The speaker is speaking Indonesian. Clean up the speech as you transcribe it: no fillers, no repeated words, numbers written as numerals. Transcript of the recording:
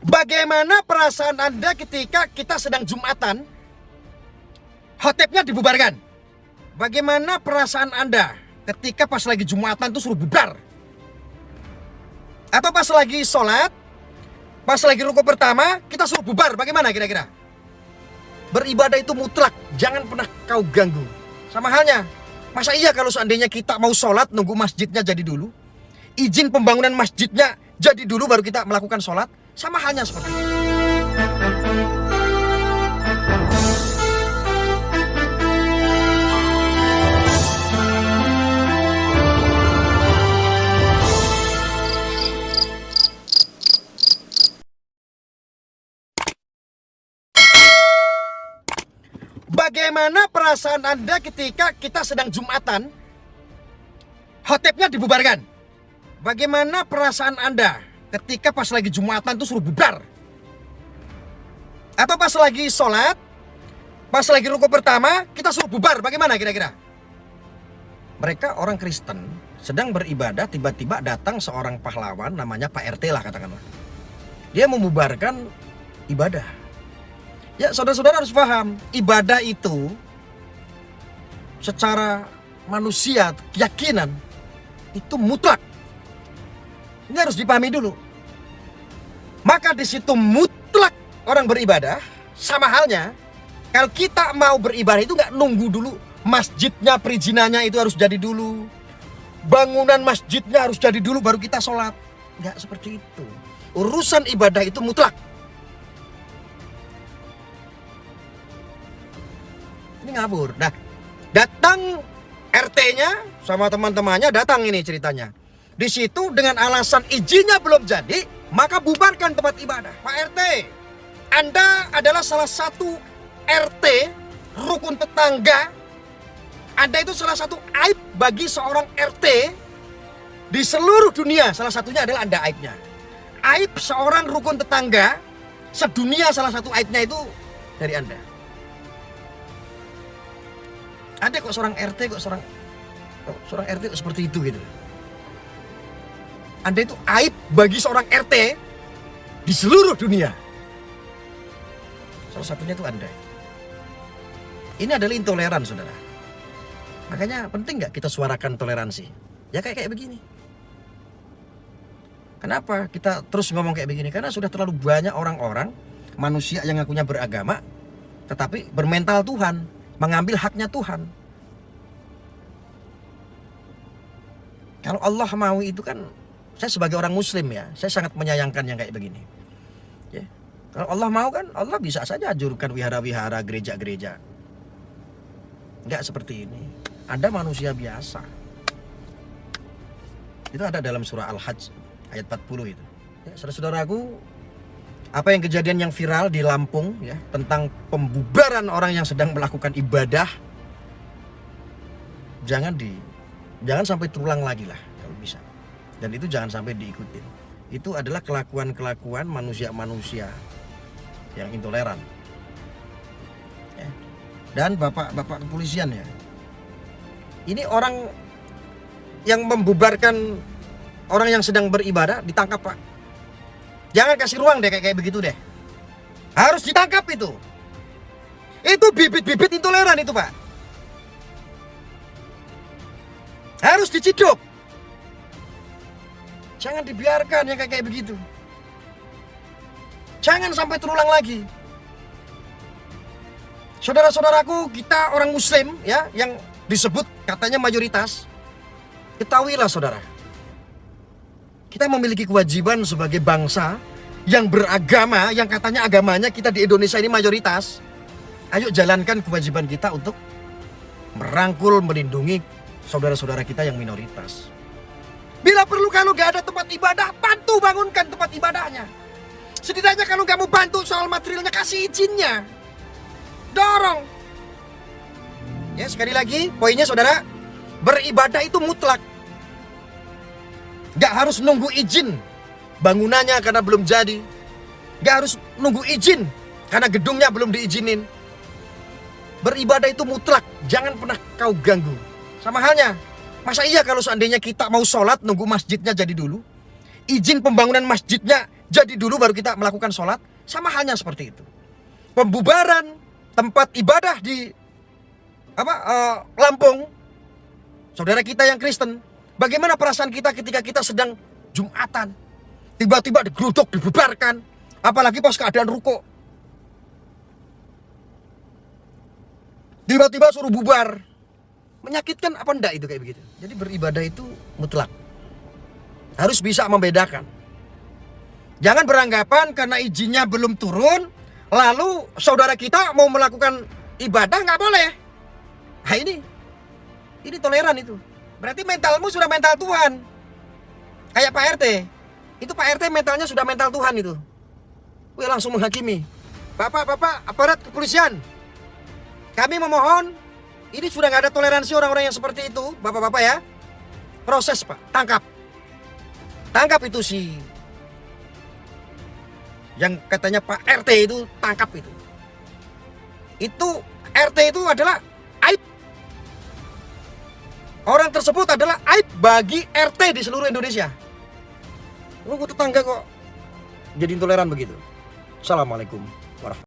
Bagaimana perasaan Anda ketika kita sedang Jumatan, khotibnya dibubarkan? Bagaimana perasaan Anda ketika pas lagi Jumatan tuh suruh bubar? Atau pas lagi sholat, pas lagi rukuk pertama, kita suruh bubar, bagaimana kira-kira? Beribadah itu mutlak, jangan pernah kau ganggu. Sama halnya, masa iya kalau seandainya kita mau sholat nunggu masjidnya jadi dulu, izin pembangunan masjidnya jadi dulu baru kita melakukan sholat? Sama halnya seperti itu. Bagaimana perasaan Anda ketika kita sedang Jumatan, khotibnya dibubarkan? Bagaimana perasaan Anda ketika pas lagi Jumatan tuh suruh bubar? Atau pas lagi sholat, pas lagi rukuk pertama, kita suruh bubar, bagaimana kira-kira? Mereka orang Kristen sedang beribadah, tiba-tiba datang seorang pahlawan namanya Pak RT lah katakanlah. Dia membubarkan ibadah. Ya saudara-saudara harus paham, ibadah itu secara manusia, keyakinan itu mutlak. Ini harus dipahami dulu. Maka di situ mutlak orang beribadah. Sama halnya kalau kita mau beribadah itu nggak nunggu dulu masjidnya, perizinannya itu harus jadi dulu, bangunan masjidnya harus jadi dulu baru kita sholat. Nggak seperti itu. Urusan ibadah itu mutlak. Ini ngawur. Nah, datang RT-nya sama teman-temannya, datang ini ceritanya. Di situ dengan alasan izinnya belum jadi, maka bubarkan tempat ibadah. Pak RT, Anda adalah salah satu RT rukun tetangga. Anda itu salah satu aib bagi seorang RT di seluruh dunia. Salah satunya adalah Anda aibnya. Aib seorang rukun tetangga sedunia, salah satu aibnya itu dari Anda. Ada kok seorang RT seorang RT kok seperti itu gitu. Anda itu aib bagi seorang RT di seluruh dunia. Salah satunya itu Anda. Ini adalah intoleran, saudara. Makanya penting nggak kita suarakan toleransi? Ya kayak begini. Kenapa kita terus ngomong kayak begini? Karena sudah terlalu banyak orang-orang, manusia yang ngakunya beragama, tetapi bermental Tuhan, mengambil haknya Tuhan. Kalau Allah mau itu kan, saya sebagai orang muslim ya, saya sangat menyayangkan yang kayak begini. Ya. Kalau Allah mau kan, Allah bisa saja ajurkan wihara-wihara, gereja-gereja. Enggak seperti ini. Anda manusia biasa. Itu ada dalam surah Al-Hajj ayat 40 itu. Ya, saudara-saudaraku, apa yang kejadian yang viral di Lampung ya, tentang pembubaran orang yang sedang melakukan ibadah, jangan sampai terulang lagi lah kalau bisa. Dan itu jangan sampai diikutin. Itu adalah kelakuan-kelakuan manusia-manusia yang intoleran. Ya. Dan bapak kepolisian ya, ini orang yang membubarkan orang yang sedang beribadah ditangkap, Pak. Jangan kasih ruang deh kayak begitu deh. Harus ditangkap itu. Itu bibit-bibit intoleran itu, Pak. Harus diciduk. Jangan dibiarkan yang kayak begitu. Jangan sampai terulang lagi. Saudara-saudaraku, kita orang muslim ya, yang disebut katanya mayoritas. Ketahuilah saudara, kita memiliki kewajiban sebagai bangsa yang beragama, yang katanya agamanya kita di Indonesia ini mayoritas. Ayo jalankan kewajiban kita untuk merangkul, melindungi saudara-saudara kita yang minoritas. Bila perlu kalau gak ada tempat ibadah, bantu bangunkan tempat ibadahnya. Setidaknya kalau gak mau bantu soal materialnya, kasih izinnya. Dorong. Ya, sekali lagi poinnya saudara, beribadah itu mutlak. Gak harus nunggu izin bangunannya karena belum jadi. Gak harus nunggu izin karena gedungnya belum diizinin. Beribadah itu mutlak, jangan pernah kau ganggu. Sama halnya, masa iya kalau seandainya kita mau sholat nunggu masjidnya jadi dulu, izin pembangunan masjidnya jadi dulu baru kita melakukan sholat. Sama halnya seperti itu. Pembubaran tempat ibadah di Lampung, saudara kita yang Kristen, bagaimana perasaan kita ketika kita sedang Jumatan, tiba-tiba digeruduk, dibubarkan, apalagi pas keadaan ruko, tiba-tiba suruh bubar. Menyakitkan apa enggak itu kayak begitu? Jadi beribadah itu mutlak, harus bisa membedakan. Jangan beranggapan karena izinnya belum turun, lalu saudara kita mau melakukan ibadah nggak boleh. Nah ini toleran itu. Berarti mentalmu sudah mental Tuhan. Kayak Pak RT. Itu Pak RT mentalnya sudah mental Tuhan itu. Wih, langsung menghakimi. Bapak, aparat kepolisian, kami memohon, ini sudah nggak ada toleransi orang-orang yang seperti itu, bapak-bapak ya. Proses Pak, tangkap itu si yang katanya Pak RT itu, tangkap itu. Itu RT itu adalah aib. Orang tersebut adalah aib bagi RT di seluruh Indonesia. Lu tetangga kok jadi intoleran begitu. Assalamualaikum warahmatullahi wabarakatuh.